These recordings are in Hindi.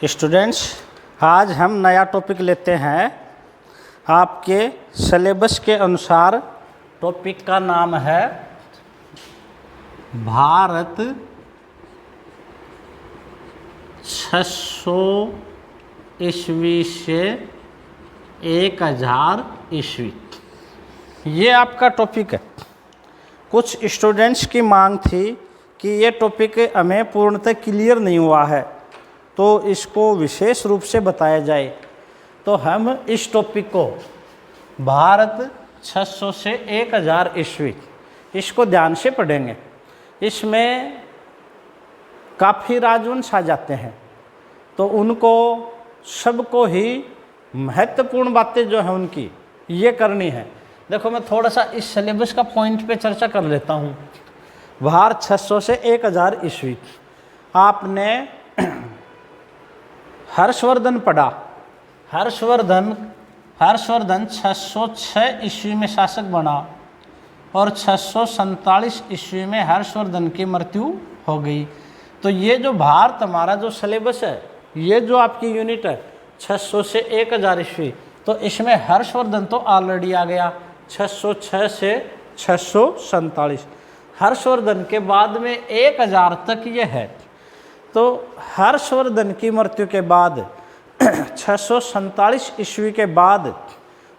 स्टूडेंट्स, आज हम नया टॉपिक लेते हैं। आपके सिलेबस के अनुसार टॉपिक का नाम है भारत 600 ईस्वी से 1000 ईस्वी। ये आपका टॉपिक है। कुछ स्टूडेंट्स की मांग थी कि ये टॉपिक हमें पूर्णतः क्लियर नहीं हुआ है, तो इसको विशेष रूप से बताया जाए। तो हम इस टॉपिक को भारत 600 से 1000 ईस्वी इसको ध्यान से पढ़ेंगे। इसमें काफ़ी राजवंश आ जाते हैं, तो उनको सबको ही महत्वपूर्ण बातें जो है उनकी ये करनी है। देखो, मैं थोड़ा सा इस सिलेबस का पॉइंट पे चर्चा कर लेता हूँ। भारत 600 से 1000 ईस्वी आपने हर्षवर्धन पढ़ा। हर्षवर्धन 606 ईस्वी में शासक बना और 647 ईस्वी में हर्षवर्धन की मृत्यु हो गई। तो ये जो भारत हमारा जो सिलेबस है, ये जो आपकी यूनिट है 600 से 1000 ईस्वी, तो इसमें हर्षवर्धन तो ऑलरेडी आ गया 606 से 647। हर्षवर्धन के बाद में 1000 तक ये है। तो हर्षवर्धन की मृत्यु के बाद 647 ईस्वी के बाद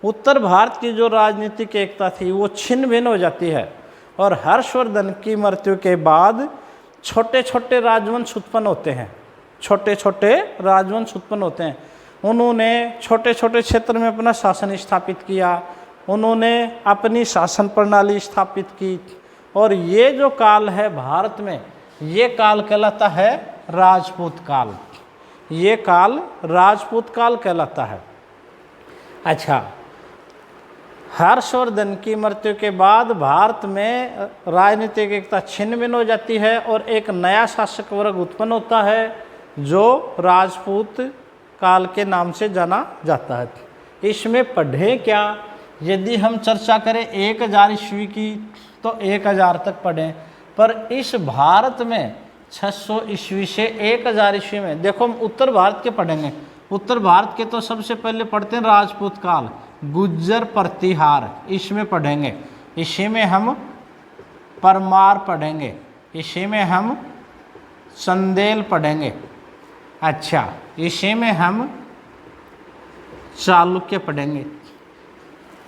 उत्तर भारत की जो राजनीतिक एकता थी वो छिन्न भिन्न हो जाती है, और हर्षवर्धन की मृत्यु के बाद छोटे छोटे राजवंश उत्पन्न होते हैं। छोटे छोटे राजवंश उत्पन्न होते हैं। उन्होंने छोटे छोटे क्षेत्र में अपना शासन स्थापित किया, उन्होंने अपनी शासन प्रणाली स्थापित की, और ये जो काल है भारत में, ये काल कहलाता है राजपूत काल। ये काल राजपूत काल कहलाता है। अच्छा, हर्षवर्धन की मृत्यु के बाद भारत में राजनीतिक एकता छिन्न भिन्न हो जाती है और एक नया शासक वर्ग उत्पन्न होता है जो राजपूत काल के नाम से जाना जाता है। इसमें पढ़ें क्या? यदि हम चर्चा करें 1000 ईस्वी की तो 1000 तक पढ़ें, पर इस भारत में 600 ईस्वी से 1000 ईस्वी में देखो हम उत्तर भारत के पढ़ेंगे। उत्तर भारत के तो सबसे पहले पढ़ते हैं राजपूत काल, गुज्जर प्रतिहार, इसमें पढ़ेंगे। इसी में हम परमार पढ़ेंगे, इसी में हम चंदेल पढ़ेंगे। अच्छा, इसी में हम चालुक्य पढ़ेंगे।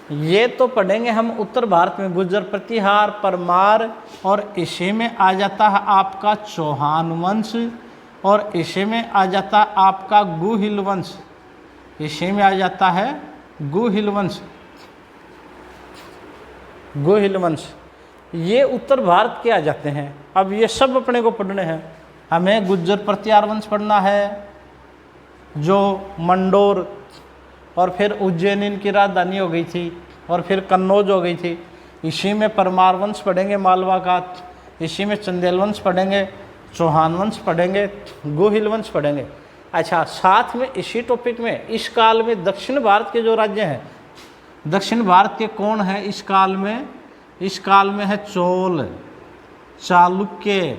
ये तो पढ़ेंगे हम उत्तर भारत में, गुज्जर प्रतिहार, परमार, और इसी में आ जाता है आपका चौहान वंश, और इसी में आ जाता है आपका गुहिल वंश। इसी में आ जाता है गुहिल वंश। गुहिल वंश ये उत्तर भारत के आ जाते हैं। अब ये सब अपने को पढ़ने हैं। हमें गुज्जर प्रतिहार वंश पढ़ना है जो मंडोर और फिर उज्जैन इनकी राजधानी हो गई थी, और फिर कन्नौज हो गई थी। इसी में परमार वंश पढ़ेंगे, मालवा का। इसी में चंदेल वंश पढ़ेंगे, चौहान वंश पढ़ेंगे, गुहिल वंश पढ़ेंगे। अच्छा, साथ में इसी टॉपिक में इस काल में दक्षिण भारत के जो राज्य हैं, दक्षिण भारत के कौन है इस काल में? इस काल में है चोल, चालुक्य,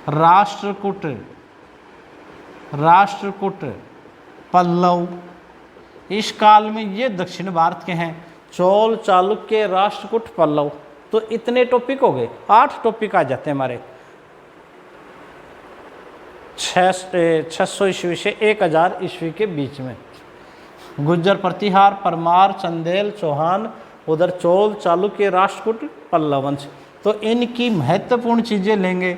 राष्ट्रकूट, पल्लव। इस काल में ये दक्षिण भारत के हैं, चोल, चालुक्य, राष्ट्रकूट, पल्लव। तो इतने टॉपिक हो गए, 8 टॉपिक आ जाते हैं हमारे 600 ईस्वी से 1000 ईस्वी के बीच में। गुज्जर प्रतिहार, परमार, चंदेल, चौहान, उधर चोल, चालुक्य, राष्ट्रकूट, पल्लव वंश। तो इनकी महत्वपूर्ण चीज़ें लेंगे।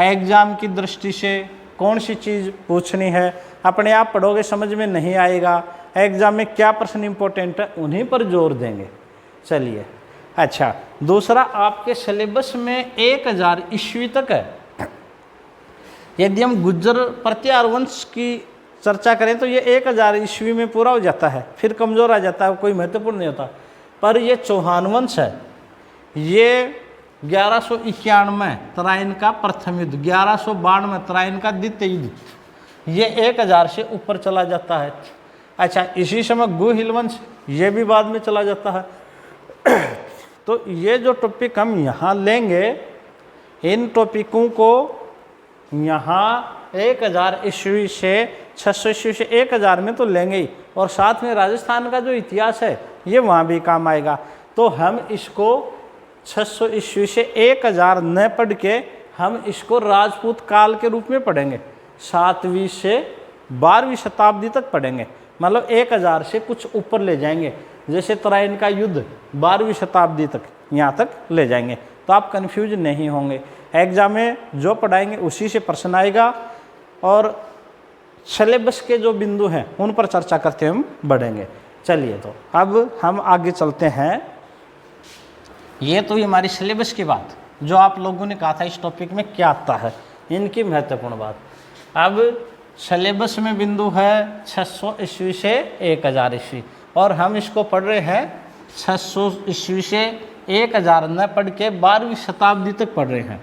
एग्जाम की दृष्टि से कौन सी चीज़ पूछनी है, अपने आप पढ़ोगे समझ में नहीं आएगा। एग्जाम में क्या प्रश्न इंपॉर्टेंट है, उन्हीं पर जोर देंगे। चलिए, अच्छा, दूसरा आपके सिलेबस में 1000 ईस्वी तक है। यदि हम गुज्जर प्रतिहार वंश की चर्चा करें तो ये 1000 ईस्वी में पूरा हो जाता है, फिर कमज़ोर आ जाता है, कोई महत्वपूर्ण नहीं होता। पर ये चौहान वंश है, ये 1191 तराइन का प्रथम युद्ध, 1192 तराइन का द्वितीय युद्ध, ये 1000 से ऊपर चला जाता है। अच्छा, इसी समय गुहिल वंश, ये भी बाद में चला जाता है। तो ये जो टॉपिक हम यहाँ लेंगे, इन टॉपिकों को यहाँ 1000 ईस्वी से 600 ईस्वी से 1000 में तो लेंगे ही, और साथ में राजस्थान का जो इतिहास है ये वहाँ भी काम आएगा। तो हम इसको 600 ईस्वी से 1000 न पढ़ के हम इसको राजपूत काल के रूप में पढ़ेंगे, 7वीं से 12वीं शताब्दी तक पढ़ेंगे, मतलब 1000 से कुछ ऊपर ले जाएंगे। जैसे तराइन का युद्ध 12वीं शताब्दी तक यहाँ तक ले जाएंगे, तो आप कंफ्यूज नहीं होंगे। एग्जाम में जो पढ़ाएंगे उसी से प्रश्न आएगा, और सिलेबस के जो बिंदु हैं उन पर चर्चा करते हम बढ़ेंगे। चलिए, तो अब हम आगे चलते हैं। ये तो हमारी सिलेबस की बात, जो आप लोगों ने कहा था इस टॉपिक में क्या आता है, इनकी महत्वपूर्ण बात। अब सिलेबस में बिंदु है 600 ईस्वी से 1000 ईस्वी, और हम इसको पढ़ रहे हैं 600 ईस्वी से 1000 न पढ़ के 12वीं शताब्दी तक पढ़ रहे हैं,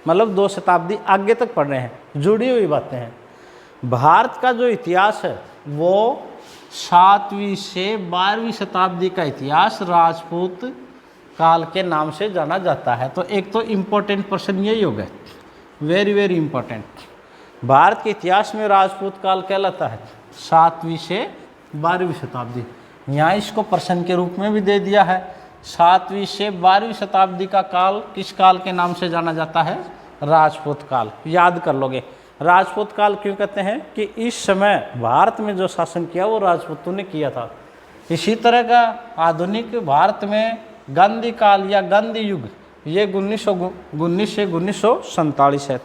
मतलब 2 शताब्दी आगे तक पढ़ रहे हैं, जुड़ी हुई बातें हैं। भारत का जो इतिहास है वो 7वीं से 12वीं शताब्दी का इतिहास राजपूत काल के नाम से जाना जाता है। तो एक तो इम्पोर्टेंट प्रश्न यही होगा, वेरी वेरी इम्पोर्टेंट। भारत के इतिहास में राजपूत काल कहलाता है 7वीं से 12वीं शताब्दी। यहाँ इसको प्रश्न के रूप में भी दे दिया है, 7वीं से 12वीं शताब्दी का काल किस काल के नाम से जाना जाता है? राजपूत काल। याद कर लोगे, राजपूत काल क्यों कहते हैं कि इस समय भारत में जो शासन किया वो राजपूतों ने किया था। इसी तरह का आधुनिक भारत में गांधी काल या गांधी युग ये 1919 से 1947 है।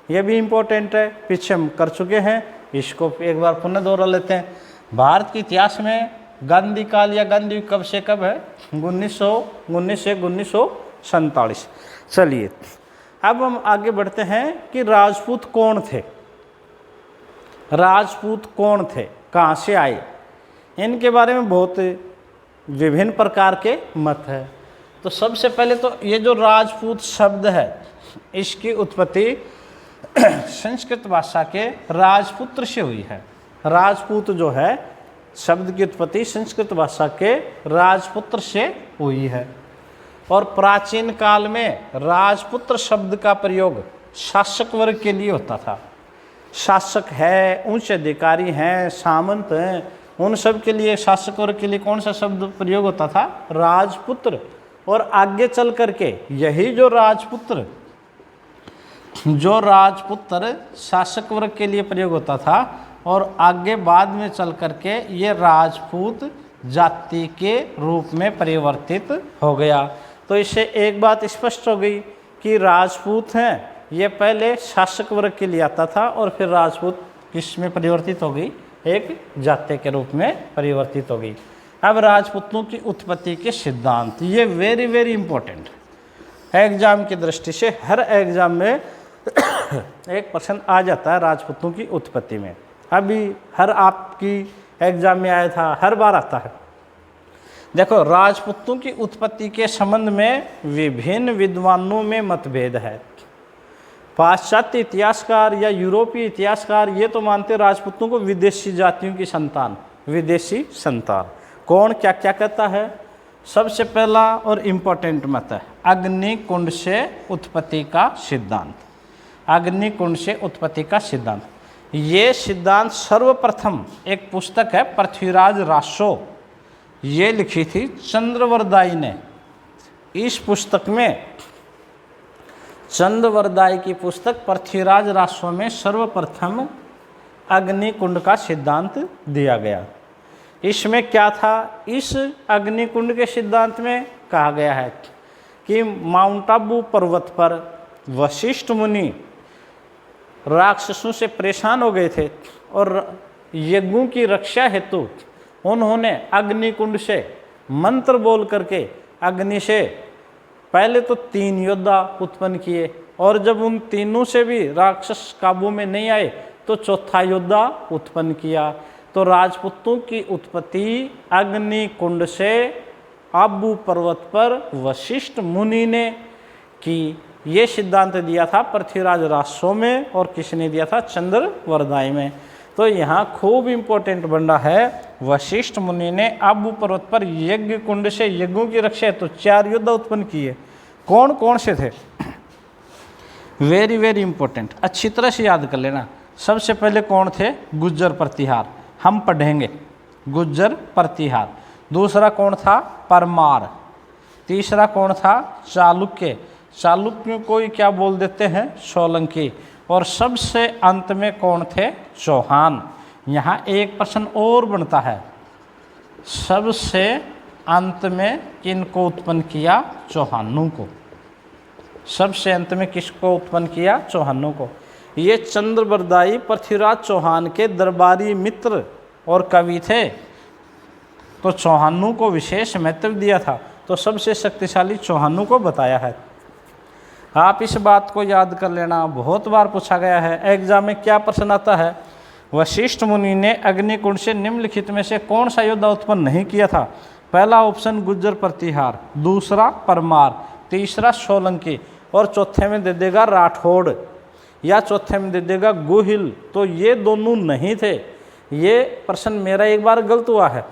ये भी इम्पोर्टेंट है, पीछे हम कर चुके हैं, इसको एक बार पुनः दोहरा लेते हैं। भारत के इतिहास में गांधी काल या गांधी युग कब से कब है? 1919 से 1947। चलिए, अब हम आगे बढ़ते हैं कि राजपूत कौन थे, राजपूत कौन थे, कहाँ से आए, इनके बारे में बहुत विभिन्न प्रकार के मत है। तो सबसे पहले तो ये जो राजपूत शब्द है इसकी उत्पत्ति संस्कृत भाषा के राजपुत्र से हुई है। राजपूत जो है शब्द की उत्पत्ति संस्कृत भाषा के राजपुत्र से हुई है, और प्राचीन काल में राजपुत्र शब्द का प्रयोग शासक वर्ग के लिए होता था। शासक है, उच्च अधिकारी हैं, सामंत हैं, उन सब के लिए, शासक वर्ग के लिए कौन सा शब्द प्रयोग होता था? राजपुत्र। और आगे चल करके यही जो राजपुत्र शासक वर्ग के लिए प्रयोग होता था, और आगे बाद में चल करके ये राजपूत जाति के रूप में परिवर्तित हो गया। तो इससे एक बात स्पष्ट हो गई कि राजपूत हैं ये पहले शासक वर्ग के लिए आता था, और फिर राजपूत किस में परिवर्तित हो गई? एक जाति के रूप में परिवर्तित हो गई। अब राजपूतों की उत्पत्ति के सिद्धांत, ये वेरी वेरी इंपॉर्टेंट एग्जाम की दृष्टि से। हर एग्जाम में एक प्रश्न आ जाता है राजपूतों की उत्पत्ति में। अभी हर आपकी एग्जाम में आया था, हर बार आता है। देखो, राजपूतों की उत्पत्ति के संबंध में विभिन्न विद्वानों में मतभेद है। पाश्चात्य इतिहासकार या यूरोपीय इतिहासकार ये तो मानते राजपूतों को विदेशी जातियों की संतान, विदेशी संतान। कौन क्या क्या कहता है? सबसे पहला और इम्पोर्टेंट मत है अग्निकुंड से उत्पत्ति का सिद्धांत। अग्निकुंड से उत्पत्ति का सिद्धांत, ये सिद्धांत सर्वप्रथम एक पुस्तक है पृथ्वीराज रासो, ये लिखी थी चंद्रवरदाई ने। इस पुस्तक में, चंद्रवरदाई की पुस्तक पृथ्वीराज रासो में सर्वप्रथम अग्निकुंड का सिद्धांत दिया गया। इसमें क्या था? इस अग्निकुंड के सिद्धांत में कहा गया है कि माउंट आबू पर्वत पर वशिष्ठ मुनि राक्षसों से परेशान हो गए थे, और यज्ञों की रक्षा हेतु उन्होंने अग्निकुंड से मंत्र बोल करके अग्नि से पहले तो 3 योद्धा उत्पन्न किए, और जब उन तीनों से भी राक्षस काबू में नहीं आए तो चौथा योद्धा उत्पन्न किया। तो राजपूतों की उत्पत्ति अग्निकुंड से आबू पर्वत पर वशिष्ठ मुनि ने की। ये सिद्धांत दिया था पृथ्वीराज रासो में, और किसने दिया था? चंद्रवरदाई में। तो यहाँ खूब इम्पोर्टेंट बन रहा है, वशिष्ठ मुनि ने आबू पर्वत पर यज्ञ कुंड से यज्ञों की रक्षा तो 4 योद्धा उत्पन्न किए। कौन कौन से थे? वेरी वेरी इंपॉर्टेंट, अच्छी तरह से याद कर लेना। सबसे पहले कौन थे? गुज्जर प्रतिहार, हम पढ़ेंगे गुज्जर प्रतिहार। दूसरा कौन था? परमार। तीसरा कौन था? चालुक्य, चालुक्यों को ही क्या बोल देते हैं? सोलंकी। और सबसे अंत में कौन थे? चौहान। यहाँ एक प्रश्न और बनता है, सबसे अंत में किनको उत्पन्न किया? चौहानों को। सबसे अंत में किसको उत्पन्न किया? चौहानों को। ये चंद्रबरदाई पृथ्वीराज चौहान के दरबारी मित्र और कवि थे, तो चौहानों को विशेष महत्व दिया था, तो सबसे शक्तिशाली चौहानों को बताया है। आप इस बात को याद कर लेना, बहुत बार पूछा गया है एग्जाम में। क्या प्रश्न आता है? वशिष्ठ मुनि ने अग्निकुंड से निम्नलिखित में से कौन सा योद्धा उत्पन्न नहीं किया था? पहला ऑप्शन गुज्जर प्रतिहार, दूसरा परमार, तीसरा सोलंकी, और चौथे में दे देगा राठौड़, या चौथे में दे देगा गोहिल। तो ये दोनों नहीं थे। ये प्रश्न मेरा एक बार गलत हुआ है,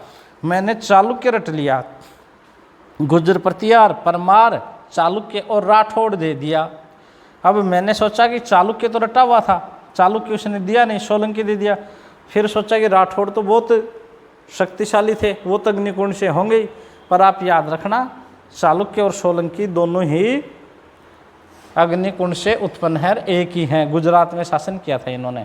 मैंने चालुक्य रट लिया, गुज्जर प्रतिहार, परमार, चालुक्य और राठौड़ दे दिया। अब मैंने सोचा कि चालुक्य तो रटा हुआ था, चालुक्य उसने दिया नहीं, सोलंकी दे दिया। फिर सोचा कि राठौड़ तो बहुत शक्तिशाली थे, वो तो अग्निकुंड से होंगे ही। पर आप याद रखना, चालुक्य और सोलंकी दोनों ही अग्निकुंड से उत्पन्न है, एक ही हैं। गुजरात में शासन किया था इन्होंने।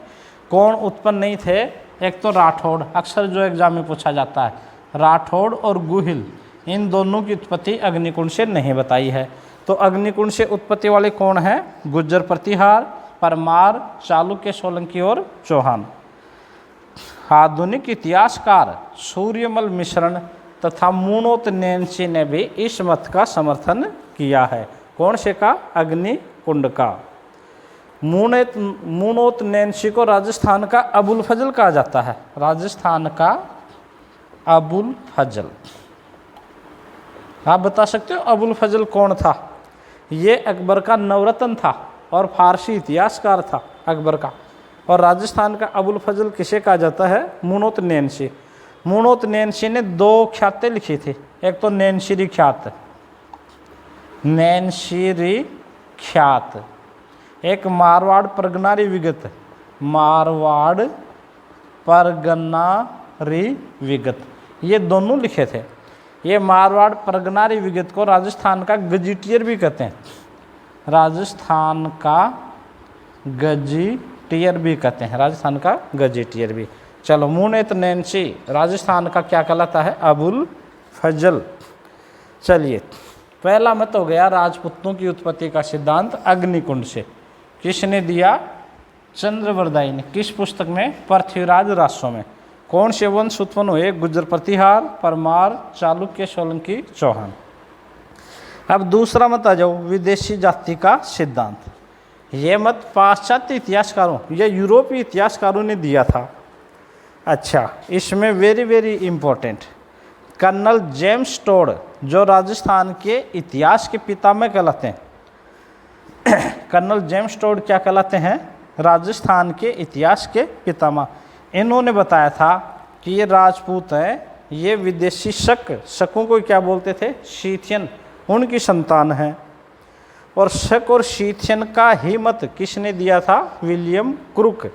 कौन उत्पन्न नहीं थे? एक तो राठौड़, अक्सर जो एग्जाम में पूछा जाता है, राठौड़ और गुहिल, इन दोनों की उत्पत्ति अग्निकुंड से नहीं बताई है। तो अग्निकुंड से उत्पत्ति वाले कौन है? गुज्जर प्रतिहार, परमार, चालुक्य, सोलंकी और चौहान। आधुनिक इतिहासकार सूर्यमल मिश्रण तथा मूणोत नैन्सी ने भी इस मत का समर्थन किया है। कौन से का? अग्निकुंड का। मूणोत नैन्सी को राजस्थान का अबुल फजल कहा जाता है, राजस्थान का अबुल फजल। आप बता सकते हो अबुल फजल कौन था? ये अकबर का नवरत्न था और फारसी इतिहासकार था अकबर का। और राजस्थान का अबुल फजल किसे कहा जाता है? मूणोत नैन्सी। मूणोत नैन्सी ने दो ख्यातें लिखी थी, एक तो नैनशिरी ख्यात, नैनशिरी ख्यात, एक मारवाड़ परगनारी विगत, मारवाड़ परगनारी विगत, ये दोनों लिखे थे। ये मारवाड़ परगनारी विगत को राजस्थान का गजेटियर भी कहते हैं, राजस्थान का गजेटियर भी कहते हैं, राजस्थान का गजेटियर भी। चलो, मूणोत नैन्सी राजस्थान का क्या कहलाता है? अबुल फजल। चलिए, पहला मत हो गया राजपूतों की उत्पत्ति का सिद्धांत अग्निकुंड से। किसने दिया? चंद्रबरदाई ने। किस पुस्तक में? पृथ्वीराज रासों में। कौन से वंश उत्पन्न हुए? गुज्जर प्रतिहार, परमार, चालुक्य, सोलंकी, चौहान। अब दूसरा मत आ जाओ, विदेशी जाति का सिद्धांत। ये मत पाश्चात्य इतिहासकारों या यूरोपीय इतिहासकारों ने दिया था। अच्छा, इसमें very very important, colonel James Tod जो राजस्थान के इतिहास के पितामह कहलाते हैं। कर्नल जेम्स टोड क्या कहलाते हैं? राजस्थान के इतिहास के पितामह। इन्होंने बताया था कि ये राजपूत हैं, ये विदेशी शकों को क्या बोलते थे? शीथियन, उनकी संतान है। और शक और शीथियन का ही मत किसने दिया था? William Crook.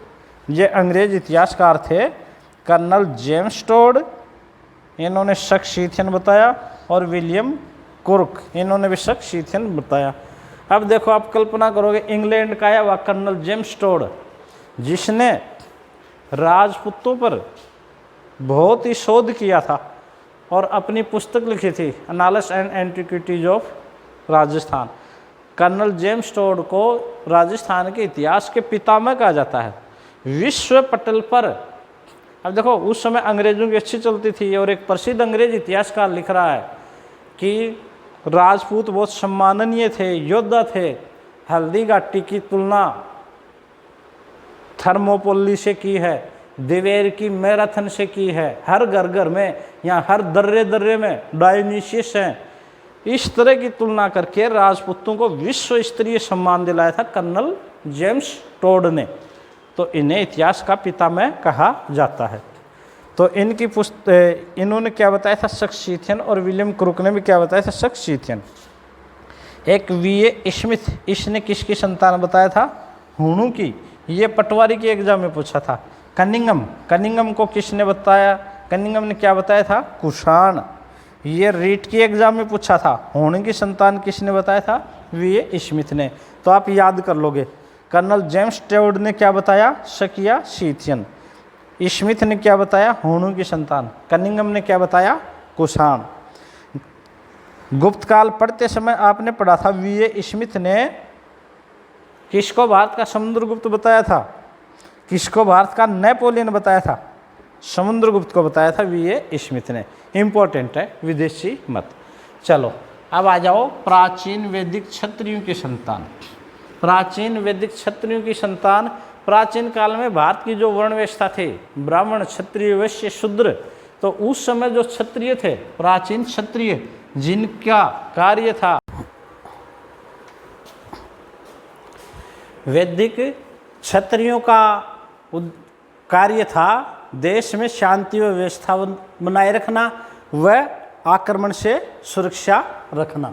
ये अंग्रेज इतिहासकार थे, कर्नल जेम्स टोड, इन्होंने शक शीथियन बताया, और विलियम क्रुक, इन्होंने भी शक शीथियन बताया। अब देखो, आप कल्पना करोगे, इंग्लैंड का आया हुआ कर्नल जेम्स टोड, जिसने राजपूतों पर बहुत ही शोध किया था और अपनी पुस्तक लिखी थी analysis and antiquities of Rajasthan. Colonel James Tod को राजस्थान के इतिहास के पितामह कहा जाता है। विश्व पटल पर, अब देखो, उस समय अंग्रेजों की अच्छी चलती थी, और एक प्रसिद्ध अंग्रेज इतिहासकार लिख रहा है कि राजपूत बहुत सम्माननीय थे, योद्धा थे। हल्दी घाटी की तुलना थर्मोपोली से की है, दिवेर की मैराथन से की है, हर घर घर में या हर दर्रे दर्रे में डायोनिसियस हैं। इस तरह की तुलना करके राजपूतों को विश्व स्तरीय सम्मान दिलाया था कर्नल जेम्स टोड ने। तो इन्हें इतिहास का पितामह कहा जाता है। तो इनकी इन्होंने क्या बताया था? शक शीथियन। और विलियम क्रुक ने भी क्या बताया था? शक शीथियन। एक वीए स्मिथ, इसने किसकी संतान बताया था? हुणु की। ये पटवारी के एग्जाम में पूछा था। कनिंघम को किसने बताया? कनिंघम ने क्या बताया था? कुषाण। ये रीट के एग्जाम में पूछा था। होने की संतान किसने बताया था? वी स्मिथ ने। तो आप याद कर लोगे। कर्नल जेम्स टेवड ने क्या बताया? शकिया शीथियन। स्मिथ ने क्या बताया? होणु की संतान। कनिंघम ने क्या बताया? कुषाण। गुप्त काल पढ़ते समय आपने पढ़ा था वी स्मिथ ने किसको भारत का समुद्रगुप्त बताया था? किसको भारत का नेपोलियन बताया था? समुद्रगुप्त को बताया था वी स्मिथ ने। इंपॉर्टेंट है, विदेशी मत। चलो अब आ जाओ प्राचीन वैदिक क्षत्रियों की संतान। प्राचीन वैदिक क्षत्रियों की संतान। प्राचीन काल में भारत की जो वर्ण व्यवस्था थी, ब्राह्मण, क्षत्रिय, वैश्य, शूद्र, तो उस समय जो क्षत्रिय थे, प्राचीन क्षत्रिय, जिनका कार्य था वैदिक क्षत्रियों का कार्य था देश में शांति व व्यवस्था बनाए रखना व आक्रमण से सुरक्षा रखना।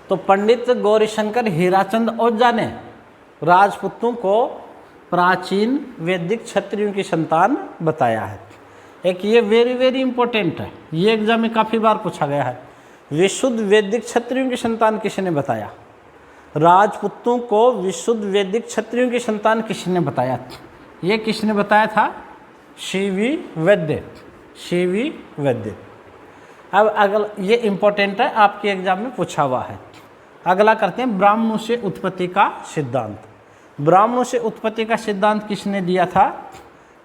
तो पंडित गौरीशंकर हीराचंद ओझा ने राजपूतों को प्राचीन वैदिक क्षत्रियों की संतान बताया है। एक ये वेरी इंपॉर्टेंट है, ये एग्जाम में काफ़ी बार पूछा गया है। विशुद्ध वैदिक क्षत्रियों की संतान किसने बताया? राजपूतों को विशुद्ध वैदिक क्षत्रियों की संतान किसने बताया? ये किसने बताया था? सीवी वैद्य। सीवी वैद्य। अब अगला, ये इंपॉर्टेंट है, आपके एग्जाम में पूछा हुआ है। अगला करते हैं ब्राह्मणों से उत्पत्ति का सिद्धांत। ब्राह्मणों से उत्पत्ति का सिद्धांत किसने दिया था?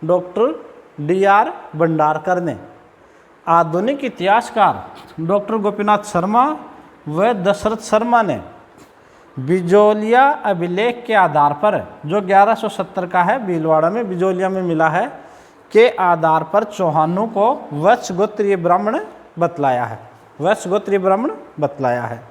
डॉक्टर DR भंडारकर ने। आधुनिक इतिहासकार डॉक्टर गोपीनाथ शर्मा व दशरथ शर्मा ने बिजोलिया अभिलेख के आधार पर, जो 1170 का है, भीलवाड़ा में बिजोलिया में मिला है, के आधार पर चौहानों को वत्स गोत्रीय ब्राह्मण बतलाया है। वत्स गोत्रीय ब्राह्मण बतलाया है।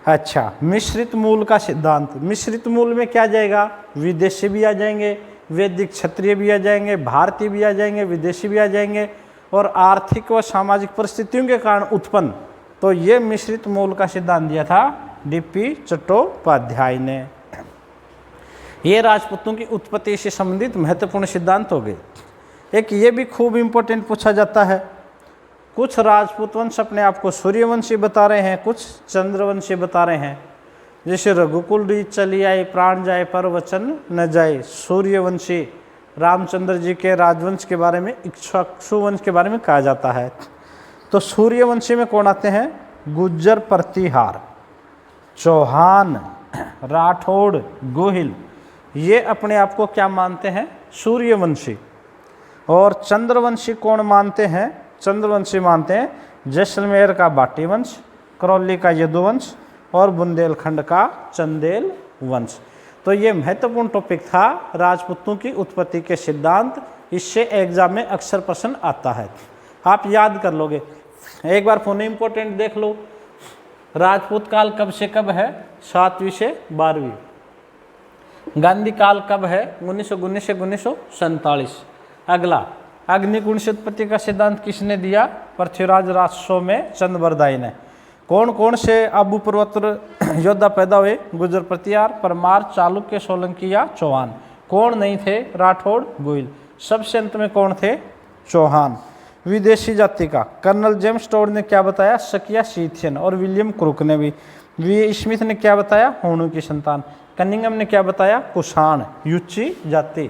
अच्छा, मिश्रित मूल का सिद्धांत। मिश्रित मूल में क्या जाएगा? विदेशी भी आ जाएंगे, वैदिक क्षत्रिय भी आ जाएंगे, भारतीय भी आ जाएंगे, विदेशी भी आ जाएंगे, और आर्थिक व सामाजिक परिस्थितियों के कारण उत्पन्न। तो ये मिश्रित मूल का सिद्धांत दिया था DP चट्टोपाध्याय ने। ये राजपूतों की उत्पत्ति से संबंधित महत्वपूर्ण सिद्धांत हो गए। एक ये भी खूब इंपॉर्टेंट पूछा जाता है, कुछ राजपूत वंश अपने आप को सूर्यवंशी बता रहे हैं, कुछ चंद्रवंशी बता रहे हैं। जैसे रघुकुल रीत चली आई, प्राण जाए पर वचन न जाए, सूर्यवंशी। रामचंद्र जी के राजवंश के बारे में, इक्ष्वाकु वंश के बारे में कहा जाता है। तो सूर्यवंशी में कौन आते हैं? गुज्जर, प्रतिहार, चौहान, राठौड़, गोहिल, ये अपने आप को क्या मानते हैं? सूर्यवंशी। और चंद्रवंशी कौन मानते हैं? चंद्रवंशी मानते हैं जैसलमेर का बाटी वंश, करौली का यदुवंश और बुंदेलखंड का चंदेल वंश। तो ये महत्वपूर्ण टॉपिक था राजपूतों की उत्पत्ति के सिद्धांत। इससे एग्जाम में अक्सर प्रश्न आता है, आप याद कर लोगे। एक बार पुनः इंपॉर्टेंट देख लो, राजपूत काल कब से कब है? 7वीं से 12वीं। गांधी काल कब है? 1919 से 1947। अगला, अग्निकुंड से उत्पत्ति का सिद्धांत किसने दिया? पृथ्वीराज राजसो में चंद्रबरदाई ने। कौन कौन से आबू पूर्वोत्तर योद्धा पैदा हुए? गुर्जर, प्रतिहार, परमार, चालुक्य, सोलंकी या चौहान। कौन नहीं थे? राठौड़, गोइल। सबसे अंत में कौन थे? चौहान। विदेशी जाति का कर्नल जेम्स टोड ने क्या बताया? शकिया शीथियन। और विलियम क्रुक ने भी। वी स्मिथ ने क्या बताया? होणु की संतान। कनिंघम ने क्या बताया? कुषाण, युच्ची जाति।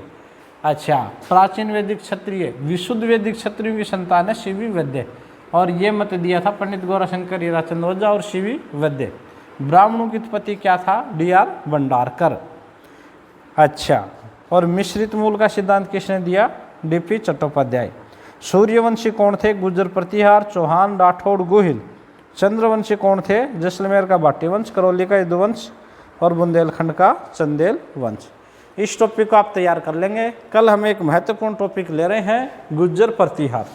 अच्छा, प्राचीन वैदिक क्षत्रिय, विशुद्ध वैदिक क्षत्रियों की संतान है सीवी वैद्य। और ये मत दिया था पंडित गौरीशंकर हीराचंद ओझा और सीवी वैद्य। ब्राह्मणों की उत्पत्ति क्या था? DR भंडारकर। अच्छा, और मिश्रित मूल का सिद्धांत किसने दिया? DP चट्टोपाध्याय। सूर्यवंशी कौन थे? गुर्जर, प्रतिहार, चौहान, राठौड़, गोहिल। चंद्रवंशी कौन थे? जैसलमेर का बाटी वंश, करौली का यदुवंश और बुंदेलखंड का चंदेल वंश। इस टॉपिक को आप तैयार कर लेंगे। कल हम एक महत्वपूर्ण टॉपिक ले रहे हैं, गुर्जर प्रतिहार।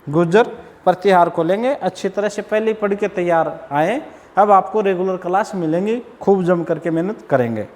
गुर्जर प्रतिहार को लेंगे, अच्छी तरह से पहले पढ़ के तैयार आएँ। अब आपको रेगुलर क्लास मिलेंगी, खूब जम करके मेहनत करेंगे।